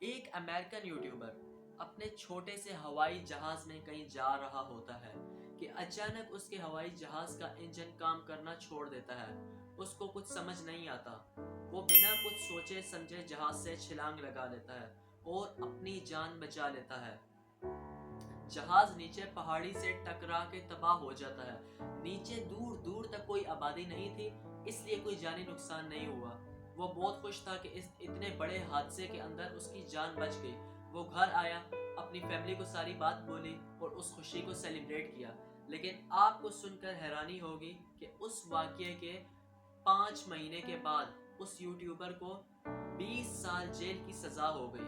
ایک American YouTuber اپنے چھوٹے سے ہوائی جہاز میں کہیں جا رہا ہوتا ہے کہ اچانک اس کے ہوائی جہاز کا انجن کام کرنا چھوڑ دیتا ہے۔ اس کو کچھ سمجھ نہیں آتا۔ وہ بنا کچھ سوچے سمجھے جہاز سے چھلانگ لگا لیتا ہے اور اپنی جان بچا لیتا ہے۔ جہاز نیچے پہاڑی سے ٹکرا کے تباہ ہو جاتا ہے۔ نیچے دور دور تک کوئی آبادی نہیں تھی، اس لیے کوئی جانی نقصان نہیں ہوا۔ وہ بہت خوش تھا کہ اس اتنے بڑے حادثے کے اندر اس کی جان بچ گئی۔ وہ گھر آیا، اپنی فیملی کو ساری بات بولی اور اس خوشی کو سیلیبریٹ کیا۔ لیکن آپ کو سن کر حیرانی ہوگی کہ اس واقعے کے 5 مہینے کے بعد اس یوٹیوبر کو 20 سال جیل کی سزا ہو گئی۔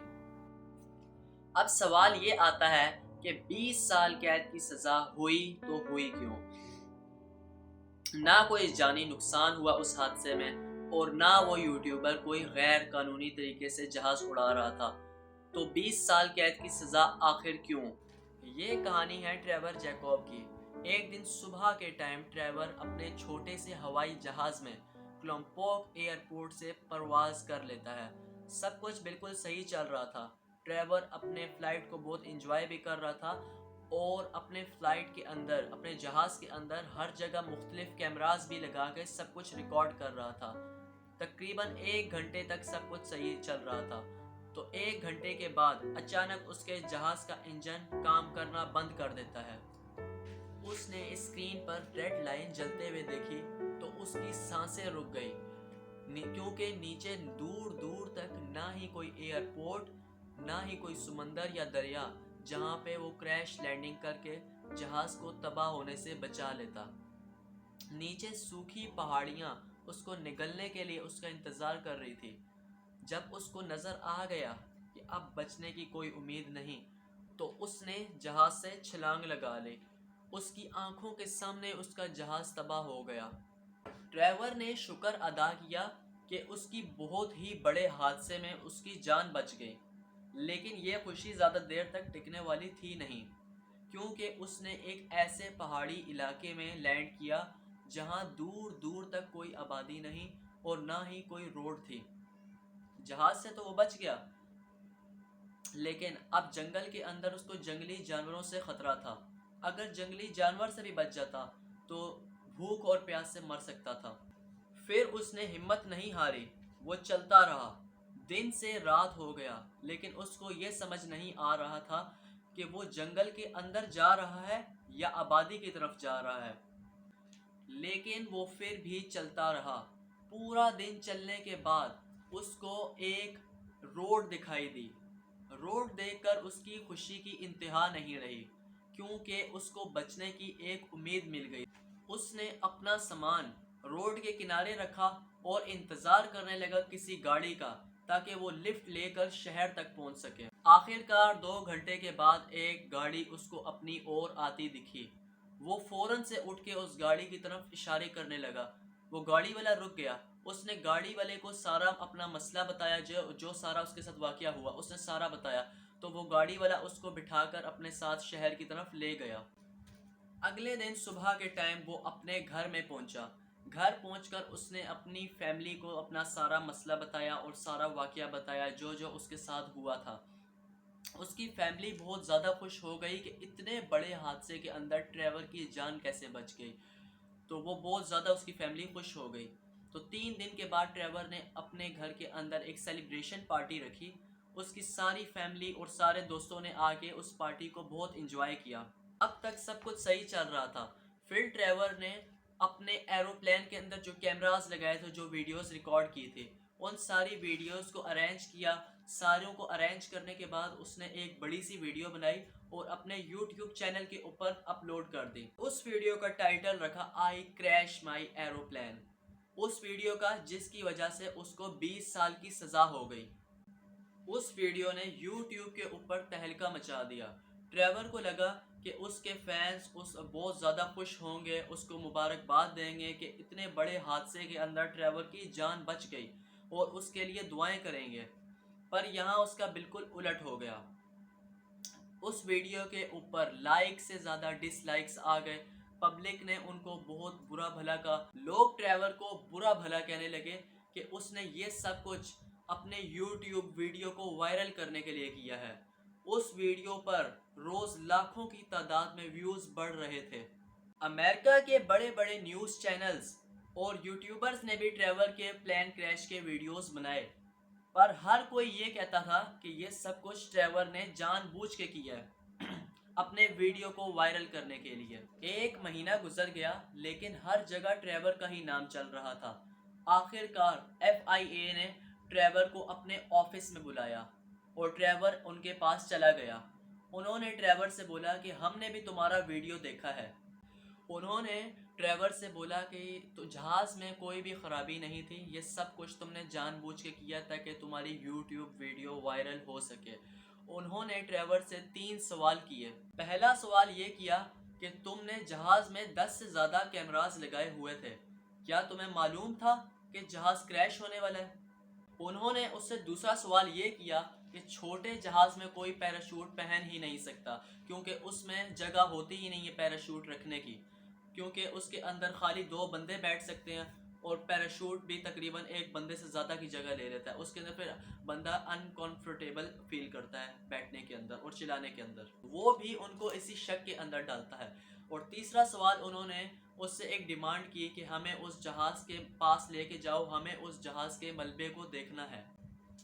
اب سوال یہ آتا ہے کہ 20 سال قید کی سزا ہوئی تو ہوئی کیوں؟ نہ کوئی جانی نقصان ہوا اس حادثے میں اور نہ وہ یوٹیوبر کوئی غیر قانونی طریقے سے جہاز اڑا رہا تھا، تو 20 سال قید کی سزا آخر کیوں؟ یہ کہانی ہے ٹریور جیکوب کی۔ ایک دن صبح کے ٹائم ٹریور اپنے چھوٹے سے ہوائی جہاز میں کلمپوک ایئرپورٹ سے پرواز کر لیتا ہے۔ سب کچھ بالکل صحیح چل رہا تھا۔ ٹریور اپنے فلائٹ کو بہت انجوائے بھی کر رہا تھا اور اپنے فلائٹ کے اندر، اپنے جہاز کے اندر ہر جگہ مختلف کیمراز بھی لگا کے سب کچھ ریکارڈ کر رہا تھا۔ تقریباً 1 گھنٹے تک سب کچھ صحیح چل رہا تھا۔ تو 1 گھنٹے کے بعد اچانک اس کے جہاز کا انجن کام کرنا بند کر دیتا ہے۔ اس نے اسکرین پر ریڈ لائن جلتے ہوئے دیکھی تو اس کی سانسیں رک گئی، کیونکہ نیچے دور دور تک نہ ہی کوئی ایئرپورٹ، نہ ہی کوئی سمندر یا دریا جہاں پہ وہ کریش لینڈنگ کر کے جہاز کو تباہ ہونے سے بچا لیتا۔ نیچے سوکھی پہاڑیاں اس کو نگلنے کے لیے اس کا انتظار کر رہی تھی۔ جب اس کو نظر آ گیا کہ اب بچنے کی کوئی امید نہیں، تو اس نے جہاز سے چھلانگ لگا لی۔ اس کی آنکھوں کے سامنے اس کا جہاز تباہ ہو گیا۔ ٹریور نے شکر ادا کیا کہ اس کی بہت ہی بڑے حادثے میں اس کی جان بچ گئی، لیکن یہ خوشی زیادہ دیر تک ٹکنے والی تھی نہیں، کیونکہ اس نے ایک ایسے پہاڑی علاقے میں لینڈ کیا جہاں دور دور تک کوئی آبادی نہیں اور نہ ہی کوئی روڈ تھی۔ جہاز سے تو وہ بچ گیا، لیکن اب جنگل کے اندر اس کو جنگلی جانوروں سے خطرہ تھا۔ اگر جنگلی جانور سے بھی بچ جاتا تو بھوک اور پیاس سے مر سکتا تھا۔ پھر اس نے ہمت نہیں ہاری، وہ چلتا رہا۔ دن سے رات ہو گیا، لیکن اس کو یہ سمجھ نہیں آ رہا تھا کہ وہ جنگل کے اندر جا رہا ہے یا آبادی کی طرف جا رہا ہے۔ لیکن وہ پھر بھی چلتا رہا۔ پورا دن چلنے کے بعد اس کو ایک روڈ دکھائی دی۔ روڈ دیکھ کر اس کی خوشی کی انتہا نہیں رہی، کیونکہ اس کو بچنے کی ایک امید مل گئی۔ اس نے اپنا سامان روڈ کے کنارے رکھا اور انتظار کرنے لگا کسی گاڑی کا، تاکہ وہ لفٹ لے کر شہر تک پہنچ سکے۔ آخرکار 2 گھنٹے کے بعد ایک گاڑی اس کو اپنی اور آتی دکھی۔ وہ فوراً سے اٹھ کے اس گاڑی کی طرف اشارے کرنے لگا۔ وہ گاڑی والا رک گیا۔ اس نے گاڑی والے کو سارا اپنا مسئلہ بتایا، جو سارا اس کے ساتھ واقعہ ہوا اس نے سارا بتایا، تو وہ گاڑی والا اس کو بٹھا کر اپنے ساتھ شہر کی طرف لے گیا۔ اگلے دن صبح کے ٹائم وہ اپنے گھر میں پہنچا۔ گھر پہنچ کر اس نے اپنی فیملی کو اپنا سارا مسئلہ بتایا اور سارا واقعہ بتایا جو اس کے ساتھ ہوا تھا۔ اس کی فیملی بہت زیادہ خوش ہو گئی کہ اتنے بڑے حادثے کے اندر ٹریور کی جان کیسے بچ گئی، تو وہ بہت زیادہ اس کی فیملی خوش ہو گئی۔ تو 3 دن کے بعد ٹریور نے اپنے گھر کے اندر ایک سیلیبریشن پارٹی رکھی۔ اس کی ساری فیملی اور سارے دوستوں نے آ کے اس پارٹی کو بہت انجوائے کیا۔ اب تک سب کچھ صحیح چل رہا تھا۔ پھر ٹریور نے اپنے ایروپلین کے اندر جو کیمراز لگائے تھے، جو ویڈیوز ریکارڈ کی تھی، ان ساری ویڈیوز کو ارینج کیا۔ ساروں کو ارینج کرنے کے بعد اس نے ایک بڑی سی ویڈیو بنائی اور اپنے یوٹیوب چینل کے اوپر اپلوڈ کر دی۔ اس ویڈیو کا ٹائٹل رکھا "آئی کریش مائی ایروپلین"، اس ویڈیو کا، جس کی وجہ سے اس کو 20 سال کی سزا ہو گئی۔ اس ویڈیو نے یوٹیوب کے اوپر تہلکہ مچا دیا۔ ٹریور کو لگا کہ اس کے فینس بہت زیادہ خوش ہوں گے، اس کو مبارکباد دیں گے کہ اتنے بڑے حادثے کے اندر ٹریور کی جان بچ گئی اور اس کے لیے دعائیں کریں گے۔ پر یہاں اس کا بالکل الٹ ہو گیا۔ اس ویڈیو کے اوپر لائک سے زیادہ ڈس لائکس آ گئے۔ پبلک نے ان کو بہت برا بھلا کہا۔ لوگ ٹریور کو برا بھلا کہنے لگے کہ اس نے یہ سب کچھ اپنے یوٹیوب ویڈیو کو وائرل کرنے کے لیے کیا ہے۔ اس ویڈیو پر روز لاکھوں کی تعداد میں ویوز بڑھ رہے تھے۔ امریکہ کے بڑے بڑے نیوز چینلز اور یوٹیوبرز نے بھی ٹریور کے پلین کریش کے ویڈیوز بنائے، پر ہر کوئی یہ کہتا تھا کہ یہ سب کچھ ٹریور نے جان بوجھ کے کیا ہے اپنے ویڈیو کو وائرل کرنے کے لیے۔ ایک مہینہ گزر گیا لیکن ہر جگہ ٹریور کا ہی نام چل رہا تھا۔ آخر کار FIA نے ٹریور کو اپنے آفس میں بلایا اور ٹریور ان کے پاس چلا گیا۔ انہوں نے ٹریور سے بولا کہ ہم نے بھی تمہارا ویڈیو دیکھا ہے۔ انہوں نے ٹریور سے بولا کہ تو جہاز میں کوئی بھی خرابی نہیں تھی، یہ سب کچھ تم نے جان بوجھ کے کیا تھا کہ تمہاری یوٹیوب ویڈیو وائرل ہو سکے۔ انہوں نے ٹریور سے 3 سوال کیے۔ پہلا سوال یہ کیا کہ تم نے جہاز میں 10 سے زیادہ کیمراز لگائے ہوئے تھے، کیا تمہیں معلوم تھا کہ جہاز کریش ہونے والا ہے؟ انہوں نے اس سے دوسرا سوال یہ کیا کہ چھوٹے جہاز میں کوئی پیراشوٹ پہن ہی نہیں سکتا، کیونکہ اس میں جگہ ہوتی ہی نہیں ہے پیراشوٹ رکھنے کی، کیونکہ اس کے اندر خالی 2 بندے بیٹھ سکتے ہیں اور پیراشوٹ بھی تقریباً ایک بندے سے زیادہ کی جگہ لے لیتا ہے۔ اس کے اندر پھر بندہ انکمفرٹیبل فیل کرتا ہے بیٹھنے کے اندر اور چلانے کے اندر، وہ بھی ان کو اسی شک کے اندر ڈالتا ہے۔ اور تیسرا سوال انہوں نے اس سے ایک ڈیمانڈ کی کہ ہمیں اس جہاز کے پاس لے کے جاؤ، ہمیں اس جہاز کے ملبے کو دیکھنا ہے۔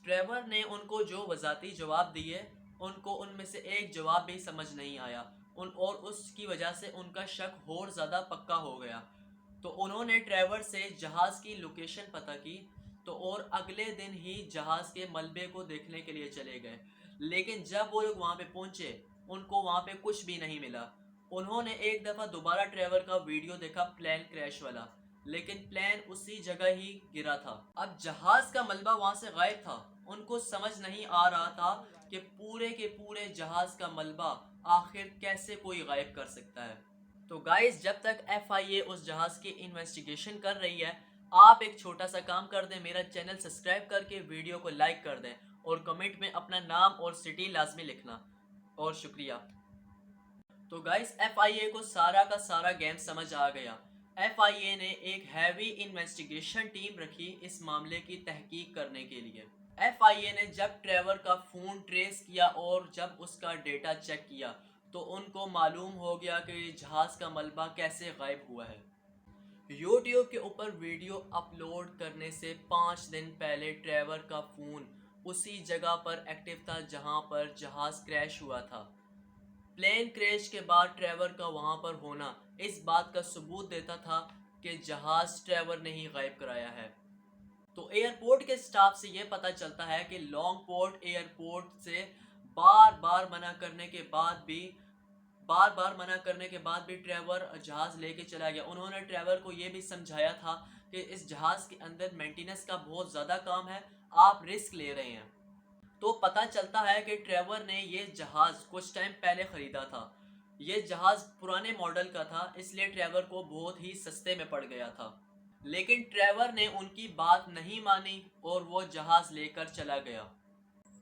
ٹریور نے ان کو جو وضاحتی جواب دیے، ان کو ان میں سے ایک جواب بھی سمجھ نہیں آیا، اور اس کی وجہ سے ان کا شک اور زیادہ پکا ہو گیا۔ تو انہوں نے ٹریور سے جہاز کی لوکیشن پتہ کی تو اور اگلے دن ہی جہاز کے ملبے کو دیکھنے کے لیے چلے گئے، لیکن جب وہ لوگ وہاں پہ پہنچے ان کو وہاں پہ کچھ بھی نہیں ملا۔ انہوں نے ایک دفعہ دوبارہ ٹریور کا ویڈیو دیکھا پلین کریش والا، لیکن پلین اسی جگہ ہی گرا تھا۔ اب جہاز کا ملبہ وہاں سے غائب تھا۔ ان کو سمجھ نہیں آ رہا تھا کہ پورے کے پورے جہاز کا ملبہ آخر کیسے کوئی غائب کر سکتا ہے۔ تو گائز، جب تک FIA اس جہاز کی انویسٹیگیشن کر رہی ہے، آپ ایک چھوٹا سا کام کر دیں، میرا چینل سبسکرائب کر کے ویڈیو کو لائک کر دیں اور کمنٹ میں اپنا نام اور سٹی لازمی لکھنا، اور شکریہ۔ تو گائز، FIA کو سارا کا سارا گیم سمجھ آ گیا۔ FIA نے ایک ہیوی انویسٹیگیشن ٹیم رکھی اس معاملے کی تحقیق کرنے کے لیے۔ FIA نے جب ٹریور کا فون ٹریس کیا اور جب اس کا ڈیٹا چیک کیا تو ان کو معلوم ہو گیا کہ جہاز کا ملبہ کیسے غائب ہوا ہے۔ یوٹیوب کے اوپر ویڈیو اپلوڈ کرنے سے 5 دن پہلے ٹریور کا فون اسی جگہ پر ایکٹیو تھا جہاں پر جہاز کریش ہوا تھا۔ پلین کریش کے بعد ٹریور کا وہاں پر ہونا اس بات کا ثبوت دیتا تھا کہ جہاز ٹریور نے ہی غائب کرایا ہے۔ تو ایئرپورٹ کے سٹاف سے یہ پتہ چلتا ہے کہ لانگ پورٹ ایئرپورٹ سے بار بار منع کرنے کے بعد بھی ٹریور جہاز لے کے چلا گیا۔ انہوں نے ٹریور کو یہ بھی سمجھایا تھا کہ اس جہاز کے اندر مینٹیننس کا بہت زیادہ کام ہے، آپ رسک لے رہے ہیں۔ تو پتہ چلتا ہے کہ ٹریور نے یہ جہاز کچھ ٹائم پہلے خریدا تھا۔ یہ جہاز پرانے ماڈل کا تھا، اس لیے ٹریور کو بہت ہی سستے میں پڑ گیا تھا، لیکن ٹریور نے ان کی بات نہیں مانی اور وہ جہاز لے کر چلا گیا۔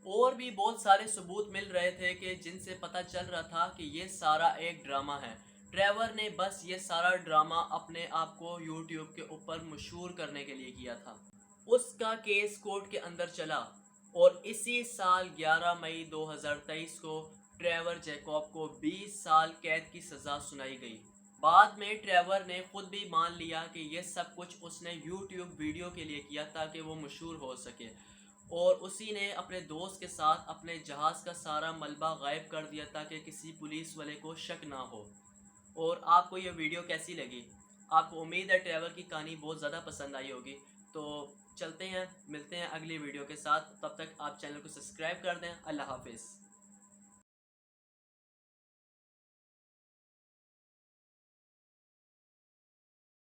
اور بھی بہت سارے ثبوت مل رہے تھے کہ جن سے پتہ چل رہا تھا کہ یہ سارا ایک ڈرامہ ہے۔ ٹریور نے بس یہ سارا ڈرامہ اپنے آپ کو یوٹیوب کے اوپر مشہور کرنے کے لیے کیا تھا۔ اس کا کیس کورٹ کے اندر چلا اور اسی سال 11 مئی 2023 کو ٹریور جیکوب کو 20 سال قید کی سزا سنائی گئی۔ بعد میں ٹریور نے خود بھی مان لیا کہ یہ سب کچھ اس نے یوٹیوب ویڈیو کے لیے کیا تاکہ وہ مشہور ہو سکے، اور اسی نے اپنے دوست کے ساتھ اپنے جہاز کا سارا ملبہ غائب کر دیا تاکہ کسی پولیس والے کو شک نہ ہو۔ اور آپ کو یہ ویڈیو کیسی لگی؟ آپ کو امید ہے ٹریور کی کہانی بہت زیادہ پسند آئی ہوگی۔ تو چلتے ہیں، ملتے ہیں اگلی ویڈیو کے ساتھ، تب تک آپ چینل کو سبسکرائب کر دیں۔ اللہ حافظ۔